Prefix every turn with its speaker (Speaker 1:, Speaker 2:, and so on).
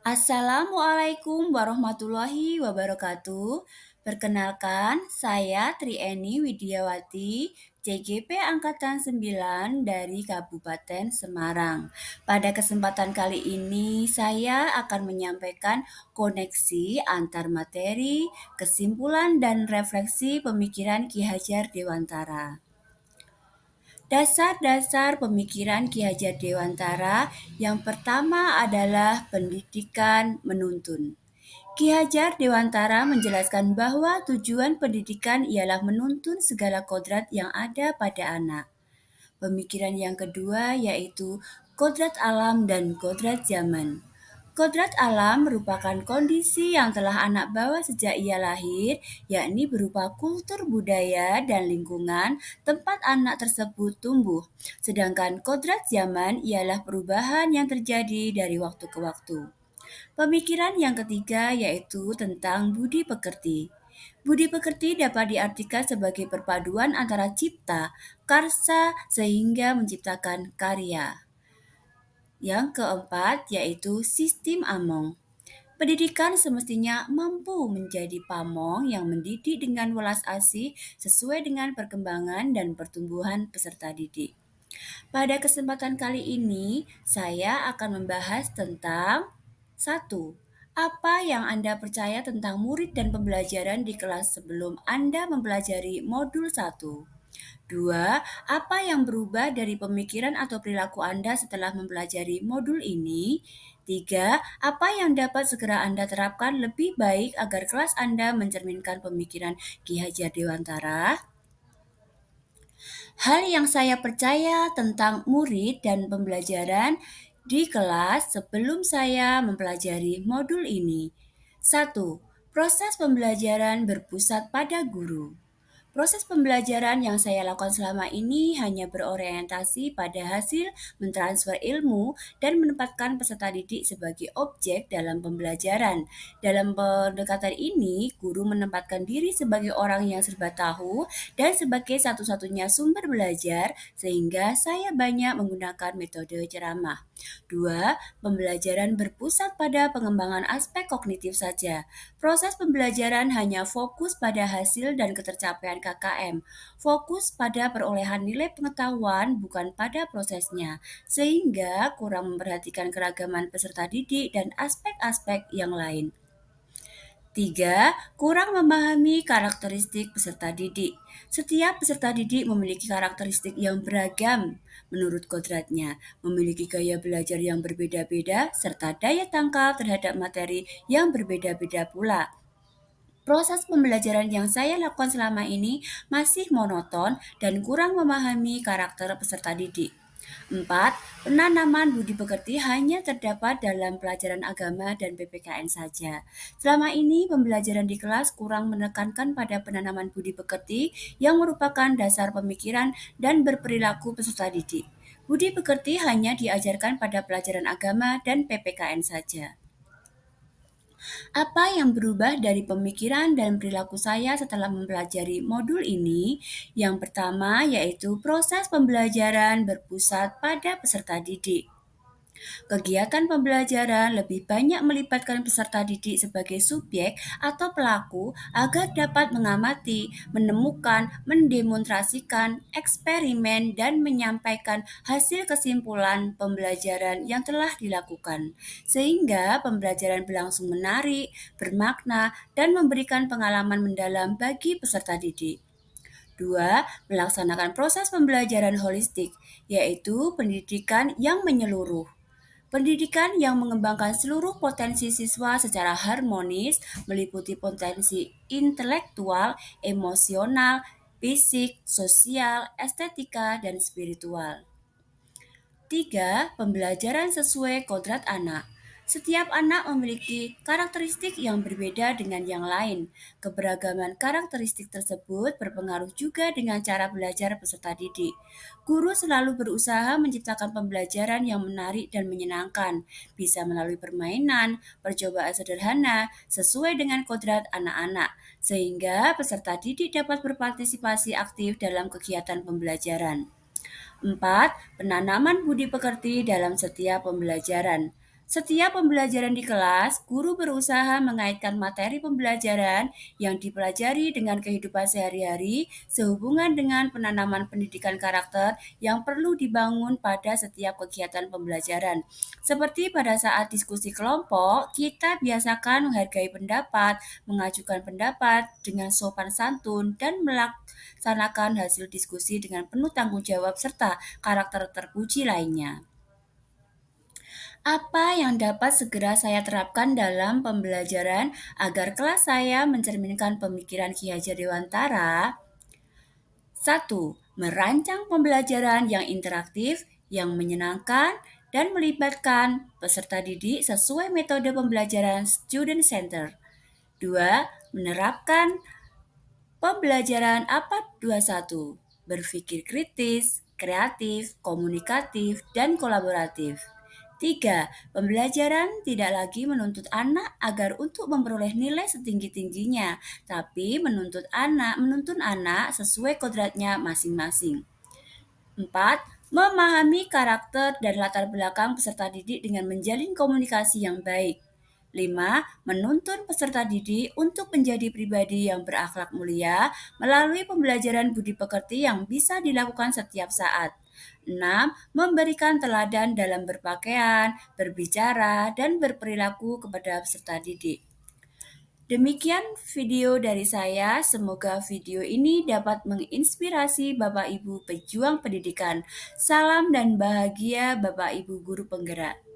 Speaker 1: Assalamualaikum warahmatullahi wabarakatuh. Perkenalkan, saya Trieni Widiawati, CGP Angkatan 9 dari Kabupaten Semarang. Pada kesempatan kali ini, saya akan menyampaikan koneksi antar materi, kesimpulan, dan refleksi pemikiran Ki Hajar Dewantara. Dasar-dasar pemikiran Ki Hajar Dewantara yang pertama adalah pendidikan menuntun. Ki Hajar Dewantara menjelaskan bahwa tujuan pendidikan ialah menuntun segala kodrat yang ada pada anak. Pemikiran yang kedua yaitu kodrat alam dan kodrat zaman. Kodrat alam merupakan kondisi yang telah anak bawa sejak ia lahir, yakni berupa kultur budaya dan lingkungan tempat anak tersebut tumbuh. Sedangkan kodrat zaman ialah perubahan yang terjadi dari waktu ke waktu. Pemikiran yang ketiga yaitu tentang budi pekerti. Budi pekerti dapat diartikan sebagai perpaduan antara cipta, karsa, sehingga menciptakan karya. Yang keempat yaitu sistem Among. Pendidikan semestinya mampu menjadi pamong yang mendidik dengan welas asih sesuai dengan perkembangan dan pertumbuhan peserta didik. Pada kesempatan kali ini, saya akan membahas tentang satu. Apa yang Anda percaya tentang murid dan pembelajaran di kelas sebelum Anda mempelajari modul satu? 2. Apa yang berubah dari pemikiran atau perilaku Anda setelah mempelajari modul ini? 3. Apa yang dapat segera Anda terapkan lebih baik agar kelas Anda mencerminkan pemikiran Ki Hajar Dewantara? Hal yang saya percaya tentang murid dan pembelajaran di kelas sebelum saya mempelajari modul ini. Satu, proses pembelajaran berpusat pada guru. Proses pembelajaran yang saya lakukan selama ini hanya berorientasi pada hasil mentransfer ilmu dan menempatkan peserta didik sebagai objek dalam pembelajaran. Dalam pendekatan ini, guru menempatkan diri sebagai orang yang serba tahu dan sebagai satu-satunya sumber belajar, sehingga saya banyak menggunakan metode ceramah. 2. Pembelajaran berpusat pada pengembangan aspek kognitif saja. Proses pembelajaran hanya fokus pada hasil dan ketercapaian KKM, fokus pada perolehan nilai pengetahuan bukan pada prosesnya, sehingga kurang memperhatikan keragaman peserta didik dan aspek-aspek yang lain. 3. Kurang memahami karakteristik peserta didik. Setiap peserta didik memiliki karakteristik yang beragam menurut kodratnya, memiliki gaya belajar yang berbeda-beda, serta daya tangkal terhadap materi yang berbeda-beda pula. Proses pembelajaran yang saya lakukan selama ini masih monoton dan kurang memahami karakter peserta didik. 4. Penanaman budi pekerti hanya terdapat dalam pelajaran agama dan PPKN saja. Selama ini pembelajaran di kelas kurang menekankan pada penanaman budi pekerti yang merupakan dasar pemikiran dan berperilaku peserta didik. Budi pekerti hanya diajarkan pada pelajaran agama dan PPKN saja. Apa yang berubah dari pemikiran dan perilaku saya setelah mempelajari modul ini? Yang pertama yaitu proses pembelajaran berpusat pada peserta didik. Kegiatan pembelajaran lebih banyak melibatkan peserta didik sebagai subjek atau pelaku agar dapat mengamati, menemukan, mendemonstrasikan, eksperimen, dan menyampaikan hasil kesimpulan pembelajaran yang telah dilakukan. Sehingga pembelajaran berlangsung menarik, bermakna, dan memberikan pengalaman mendalam bagi peserta didik. 2. Melaksanakan proses pembelajaran holistik, yaitu pendidikan yang menyeluruh. Pendidikan yang mengembangkan seluruh potensi siswa secara harmonis meliputi potensi intelektual, emosional, fisik, sosial, estetika, dan spiritual. 3. Pembelajaran sesuai kodrat anak. Setiap anak memiliki karakteristik yang berbeda dengan yang lain. Keberagaman karakteristik tersebut berpengaruh juga dengan cara belajar peserta didik. Guru selalu berusaha menciptakan pembelajaran yang menarik dan menyenangkan, bisa melalui permainan, percobaan sederhana, sesuai dengan kodrat anak-anak, sehingga peserta didik dapat berpartisipasi aktif dalam kegiatan pembelajaran. 4. Penanaman budi pekerti dalam setiap pembelajaran. Setiap pembelajaran di kelas, guru berusaha mengaitkan materi pembelajaran yang dipelajari dengan kehidupan sehari-hari sehubungan dengan penanaman pendidikan karakter yang perlu dibangun pada setiap kegiatan pembelajaran. Seperti pada saat diskusi kelompok, kita biasakan menghargai pendapat, mengajukan pendapat dengan sopan santun, dan melaksanakan hasil diskusi dengan penuh tanggung jawab serta karakter terpuji lainnya. Apa yang dapat segera saya terapkan dalam pembelajaran agar kelas saya mencerminkan pemikiran Ki Hajar Dewantara? 1. Merancang pembelajaran yang interaktif, yang menyenangkan, dan melibatkan peserta didik sesuai metode pembelajaran student center. 2. Menerapkan pembelajaran APAT 21. Berpikir kritis, kreatif, komunikatif, dan kolaboratif. 3. Pembelajaran tidak lagi menuntut anak agar untuk memperoleh nilai setinggi-tingginya, tapi menuntun anak sesuai kodratnya masing-masing. 4. Memahami karakter dan latar belakang peserta didik dengan menjalin komunikasi yang baik. 5. Menuntun peserta didik untuk menjadi pribadi yang berakhlak mulia melalui pembelajaran budi pekerti yang bisa dilakukan setiap saat. 6. Memberikan teladan dalam berpakaian, berbicara, dan berperilaku kepada peserta didik. Demikian video dari saya. Semoga video ini dapat menginspirasi Bapak Ibu pejuang pendidikan. Salam dan bahagia Bapak Ibu guru penggerak.